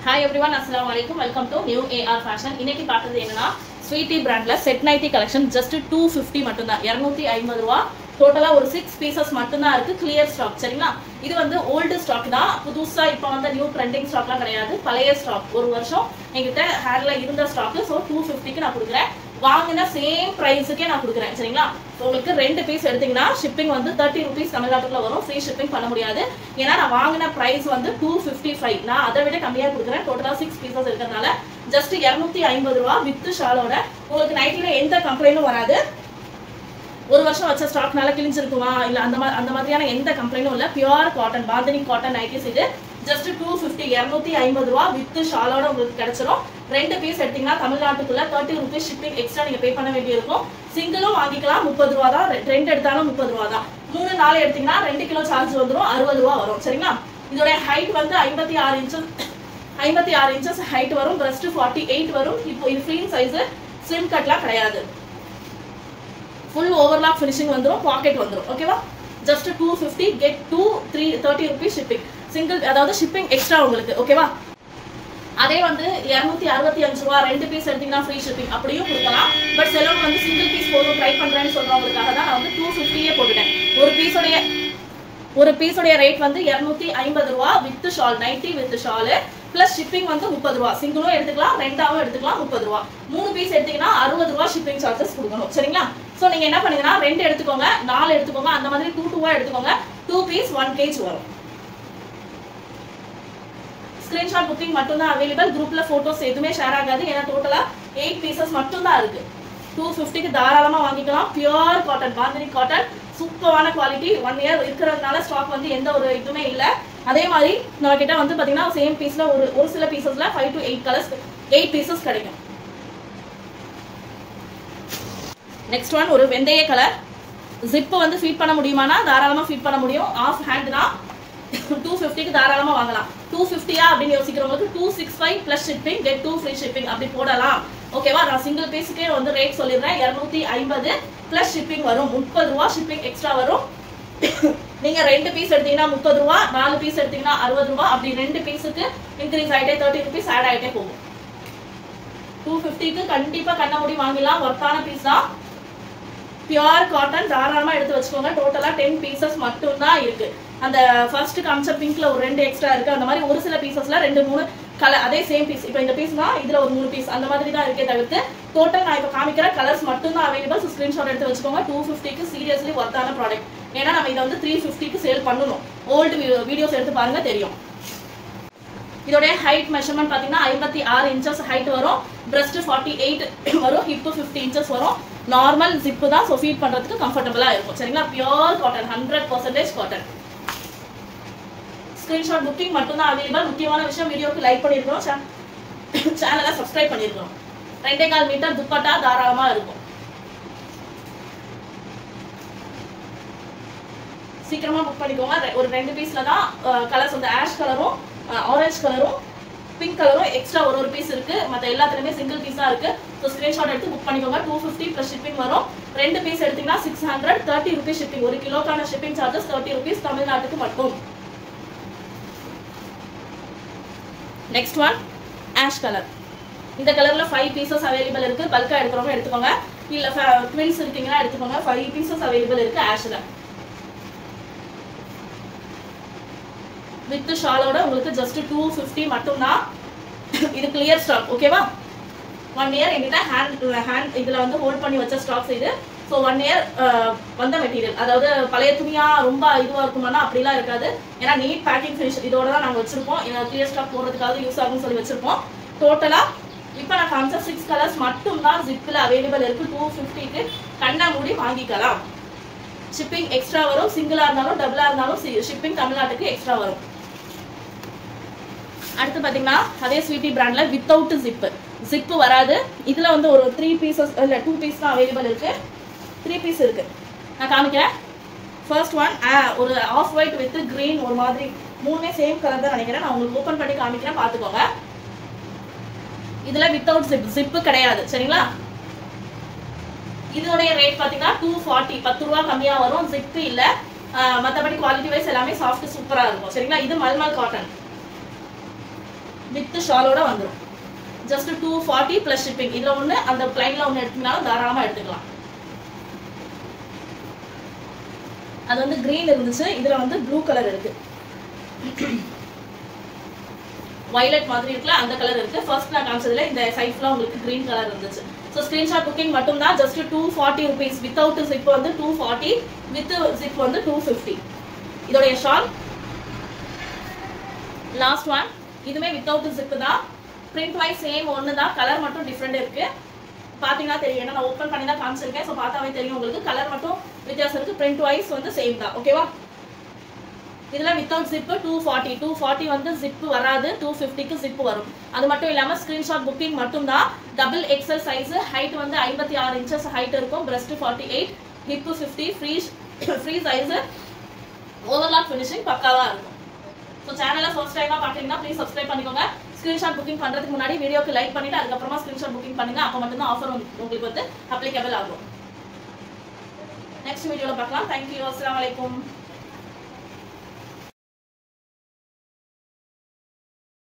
Hi everyone, assalamu alaikum. Welcome to New AR Fashion. இன்னைக்கு பார்த்தது என்னன்னா ஸ்வீட்டி பிராண்ட்ல செட் நைட்டி கலெக்ஷன் just 250 மட்டும் தான். 250 ரூபாய். டோட்டலா ஒரு 6 பீசஸ் மட்டும் தான் இருக்கு. கிளியர் ஸ்டாக் சரிங்களா? இது வந்து ஓல்ட் ஸ்டாக் தான். புதுசா இப்போ வந்து நியூ ட்ரெண்டிங் ஸ்டாக்லாம் கிடையாது. பழைய ஸ்டாக். ஒரு வருஷம் என்கிட்ட ஹேர்ல இருந்த ஸ்டாக். சோ 250க்கு நான் கொடுக்குறேன். வாங்கின சேம் பிரைஸுக்கே நான் கொடுக்குறேன் சரிங்களா? உங்களுக்கு 2 பீஸ் எடுத்தீங்கன்னா ஷிப்பிங் வந்து 30 ரூபீஸ் தமிழ்நாட்டுக்குள்ள வரும். ஃப்ரீ ஷிப்பிங் பண்ண முடியாது. ஏன்னா நான் வாங்கின பிரைஸ் வந்து 255. நான் அதை விட கம்மியாக கொடுக்குறேன். டோட்டலா 6 பீசஸ் இருக்கிறதுனால ஜஸ்ட் 250 ரூபாய் வித் ஷாலோட. உங்களுக்கு நைட்டில எந்த கம்ப்ளைண்டும் வராது. ஒரு வருஷம் வச்ச ஸ்டாக்னால கிழிஞ்சிருக்குமா இல்ல அந்த மாதிரியான எந்த கம்ப்ளைண்டும் இல்ல. Pure cotton bandhani cotton nighties இது ஜஸ்ட் 250 250 ரூபாய் வித் ஷாலோட உங்களுக்கு கிடைச்சிரும். 2 பீஸ் எடுத்தீங்கன்னா தமிழ்நாட்டுக்குள்ள 30 ரூபீஸ் ஷிப்பிங் எக்ஸ்ட்ரா நீங்க பே பண்ண வேண்டி இருக்கும். சிங்கிளும் வாங்கிக்கலாம் 30 ரூபா தான். 2 எடுத்தாலும் 30 ரூபா தான். 3 4 எடுத்தீங்கன்னா 2 கிலோ சார்ஜ் வந்துரும் 60 ரூபா வரும் சரிங்களா? இதோட ஹைட் வந்து 56 இன்ச்சஸ் ஹைட் வரும். பிரஸ்ட் 48 வரும். இப்போ இது ஃப்ரீ சைஸ் ஸ்லிம் கட்லாம் கிடையாது. ஃபுல் ஓவர்லாக் ஃபினிஷிங் வந்துரும். பாக்கெட் வந்துரும். ஓகேவா? Just 250 get 30 rupees shipping. Single அதாவது ஷிப்பிங் எக்ஸ்ட்ரா உங்களுக்கு. ஓகேவா? அதே வந்து 265 ரூபா 2 பீஸ் எடுத்தீங்கன்னா ஃப்ரீ ஷிப்பிங் அப்படியும் கொடுக்கலாம். பட் சிலவங்க வந்து சிங்கிள் பீஸ் போதும் ட்ரை பண்றேன்னு சொல்றவங்களுக்காக தான் நான் வந்து 250 போட்டுட்டேன். ஒரு பீஸோடைய ரேட் வந்து 250 ரூபா with shawl. Nightie with shawl plus shipping வந்து 30 ரூபா. சிங்கிளும் எடுத்துக்கலாம் 2ஆவும் எடுத்துக்கலாம் 30 ரூபா. 3 பீஸ் எடுத்தீங்கன்னா 60 ரூபா ஷிப்பிங் சார்ஜஸ் கொடுக்கணும் சரிங்களா? சோ நீங்க என்ன பண்ணுங்கன்னா 2 எடுத்துக்கோங்க 4 எடுத்துக்கோங்க அந்த மாதிரி 2 எடுத்துக்கோங்க. 2 பீஸ் 1 kg வரும். ஸ்கிரீன்ஷாட் புக்கிங் மட்டும் தான் அவைலபிள். குரூப்ல போட்டோஸ் எதுவுமே ஷேர் ஆகாது. ஏன்னா டோட்டலா 8 பீசஸ் மட்டும் தான் இருக்கு. 250க்கு தாராளமா வாங்கிக்கலாம். பியூர் காட்டன் பாந்தினி காட்டன் சூப்பரான குவாலிட்டி. 1 இயர் இருக்கிறதுனால ஸ்டாக் வந்து எந்த ஒரு இதுவுமே இல்ல. அதே மாதிரி நம்ம கிட்ட வந்து பாத்தீங்கன்னா சேம் பீஸ்ல ஒரு சில பீசஸ்ல 5 to 8 கலர்ஸ் 8 பீசஸ் கிடைக்கும். நெக்ஸ்ட் ஒன் ஒரு வெந்தய கலர். ஜிப் வந்து ஃபீட் பண்ண முடியுமானா தாராளமா ஃபீட் பண்ண முடியும். ஆஃப் ஹேண்ட் தான். 250க்கு தாராளமா வாங்கலாம். 250யா அப்படின்னு யோசிக்கிறவங்களுக்கு 265 plus shipping get 2 free shipping அப்படி போடலாம். ஓகேவா? நான் சிங்கிள் பீஸுக்கே வந்து ரேட் சொல்லிடுறேன். 250 பிளஸ் ஷிப்பிங் வரும். 30 ரூபா ஷிப்பிங் எக்ஸ்ட்ரா வரும். நீங்க 2 பீஸ் எடுத்தீங்கன்னா 30 ரூபா 4 பீஸ் எடுத்தீங்கன்னா 60 ரூபா அப்படி 2 பீஸுக்கு இன்க்ரீஸ் ஆயிட்டே 30 ரூபீஸ் ஆட் ஆயிட்டே போகும். 250க்கு கண்டிப்பா கண்ண மூடி வாங்கிடலாம். ஒர்த்தான பீஸ் தான். பியூர் காட்டன் தாராளமா எடுத்து வச்சுக்கோங்க. டோட்டலா 10 பீசஸ் மட்டும் தான் இருக்கு. அந்த ஃபர்ஸ்ட் காமிச்ச பிங்க்ல ஒரு 2 எக்ஸ்ட்ரா இருக்கு. அந்த மாதிரி ஒரு சில பீசஸ்ல 2 3 கலர் அதே சேம் பீஸ். இப்போ இந்த பீஸ்னா இதுல ஒரு 3 பீஸ் அந்த மாதிரி தான் இருக்கே தவிர்த்து டோட்டல் நான் இப்போ காமிக்கிற கலர்ஸ் மட்டும் தான் அவைலபிள். ஸோ ஸ்கிரீன்ஷாட் எடுத்து வச்சுக்கோங்க. 250க்கு சீரியஸ்லி ஒர்த்தான ப்ராடக்ட். ஏன்னா நம்ம இதை வந்து 350க்கு சேல் பண்ணணும். ஓல்டு வீடியோஸ் எடுத்து பாருங்க தெரியும். இதோடைய ஹைட் மெஷர்மெண்ட் பாத்தீங்கன்னா 56 இன்ச்சஸ் ஹைட் வரும். பிரஸ்ட் 48 வரும். ஹிப் 50 இன்ச்சஸ் வரும். நார்மல் ஜிப்பு தான். ஸோ ஃபீட் பண்றதுக்கு கம்ஃபர்டபுளா இருக்கும் சரிங்களா? Pure cotton 100% cotton. Screenshot booking மட்டும் தான் அவைலபிள். முக்கியமான விஷயம் வீடியோக்கு லைக் பண்ணிருக்கோம். சேனலை சப்ஸ்கிரைப் பண்ணிருக்கோம். 2.4 மீட்டர் துப்பட்டா தாராளமா இருக்கும். சீக்கிரமா புக் பண்ணிக்கோங்க. ஒரு 2 பீஸ்ல தான் கலர்ஸ் வந்து ஆஷ் கலரும் ஆரஞ்சு கலரும் பிங்க் கலரும் எக்ஸ்ட்ரா ஒரு பீஸ் இருக்கு. மற்ற எல்லாத்துலயுமே சிங்கிள் பீஸ் தான் இருக்கு. ஸோ ஸ்கிரீன்ஷாட் எடுத்து புக் பண்ணிக்கோங்க. 250 பிளஸ் ஷிப்பிங் வரும். 2 பீஸ் எடுத்தீங்கன்னா 600 30 ரூபீஸ் ஷிப்பிங். 1 கிலோக்கான ஷிப்பிங் சார்ஜஸ் 30 ரூபீஸ் தமிழ்நாட்டுக்கு மட்டும். Next one ash colour. இந்த கலர்ல 5 பீசஸ் அவைலபிள் இருக்கு. பல்கா எடுக்கிறவங்க எடுத்துக்கோங்க. இல்ல ட்வின்ஸ் இருக்கீங்கன்னா எடுத்துக்கோங்க. 5 பீசஸ் அவைலபிள் இருக்கு ஆஷ்ல. வித் ஷாலோட உங்களுக்கு ஜஸ்ட் 250 மட்டும் தான். இது கிளியர் ஸ்டாக். ஓகேவா? 1 இயர் என்கிட்ட ஹேண்ட் இதுல வந்து ஹோல்ட் பண்ணி வச்ச ஸ்டாக்ஸ் இது. ஸோ 1 இயர் வந்த மெட்டீரியல். அதாவது பழைய துணியா ரொம்ப இதுவா இருக்குமானா அப்படிலாம் இருக்காது. ஏன்னா நீட் பேக்கிங் ஃபினிஷ் இதோட தான் நாங்கள் வச்சிருப்போம். கிளியர் ஸ்டாக் போடுறதுக்காக யூஸ் ஆகும்னு சொல்லி வச்சிருப்போம். டோட்டலா இப்போ நான் காமிச்ச 6 கலர்ஸ் மட்டும் தான் ஜிப்பில் அவைலபிள் இருக்கு. 250க்கு கண்ணா மூடி வாங்கிக்கலாம். ஷிப்பிங் எக்ஸ்ட்ரா வரும். சிங்கிளா இருந்தாலும் டபுளா இருந்தாலும் ஷிப்பிங் தமிழ்நாட்டுக்கு எக்ஸ்ட்ரா வரும். அடுத்து பாத்தீங்கன்னா அதே ஸ்வீட்டி பிராண்ட்ல வித்தவுட் ஜிப் வராது. இதுல வந்து ஒரு 3 பீசஸ் இல்ல 2 பீஸ் தான் அவைலபிள் இருக்கு. 3 பீஸ் இருக்கு. நான் காமிக்கிறேன். ஃபர்ஸ்ட் ஒன் ஒரு ஆஃப் ஒயிட் வித் கிரீன் ஒரு மாதிரி 3மே சேம் கலர் தான் நினைக்கிறேன். நான் உங்களுக்கு ஓபன் பண்ணி காமிக்கிறேன் பாத்துக்கோங்க. இதுல வித்தவுட் ஜிப் கிடையாது சரிங்களா? இதோடைய ரேட் பாத்தீங்கன்னா 240 10 ரூபா கம்மியா வரும். ஜிப் இல்ல. மற்றபடி குவாலிட்டி வைஸ் எல்லாமே சாஃப்ட் சூப்பரா இருக்கும் சரிங்களா? இது மல்மல் காட்டன். வித் ஷாலோட வந்துடும். Just 240 plus shipping. இதுல ஒன்று அந்த பிளைன்ல ஒன்று எடுத்தீங்கனாலும் தாராளமாக எடுத்துக்கலாம். அது வந்து கிரீன் இருந்துச்சு, இதுல வந்து ப்ளூ கலர் இருக்கு, வயலட் மாதிரி இருக்குல்ல அந்த கலர் இருக்கு. ஃபர்ஸ்ட் நான் காமிச்சதுல இந்த சைஸ்ல உங்களுக்கு கிரீன் கலர் இருந்துச்சு. ஸோ ஸ்கிரீன்ஷாட் புக்கிங் மட்டும் தான். Just 240 rupees. வித்தவுட் ஜிப் வந்து 240, வித் ஜிப் வந்து 250. இதோடைய ஷால் லாஸ்ட் ஒன். இதுமே வித்தவுட் ஜிப் தான். பிரிண்ட் வைஸ் சேம் ஒன்று தான், கலர் மட்டும் டிஃப்ரெண்ட் இருக்கு. பார்த்தீங்கன்னா தெரியும், ஏன்னா நான் ஓப்பன் பண்ணி தான் காமிச்சிருக்கேன். ஸோ பார்த்தாவே தெரியும் உங்களுக்கு, கலர் மட்டும் வித்தியாசம் இருக்கு. பிரிண்ட் வைஸ் வந்து சேம் தான். ஓகேவா? இதில் வித்தவுட் ஜிப்பு 240. 240 வந்து ஜிப்பு வராது, 250க்கு ஜிப்பு வரும். அது மட்டும் இல்லாமல் ஸ்க்ரீன்ஷாட் புக்கிங் மட்டும் தான். டபுள் எக்ஸல் சைஸு, ஹைட் வந்து 56 இன்ச்சஸ் ஹைட் இருக்கும், breast 48, hip 50, free size, overlock finishing பக்காவாக இருக்கும். ஸோ சேனலை ஃபர்ஸ்ட் டைமாக பார்த்தீங்கன்னா ப்ளீஸ் சப்ஸ்கிரைப் பண்ணிக்கோங்க. ஸ்க்ரீன்ஷாட் புக்கிங் பண்ணுறதுக்கு முன்னாடி வீடியோக்கு லைக் பண்ணிவிட்டு அதுக்கப்புறமா ஸ்க்ரீன்ஷாட் புக்கிங் பண்ணுங்கள். அப்போ மட்டும்தான் ஆஃபர் உங்களுக்கு வந்து அப்ளிகபிள் ஆகும். நெக்ஸ்ட் வீடியோவில் பார்க்கலாம். தேங்க்யூ. அஸ்ஸலாமு அலைக்கும்.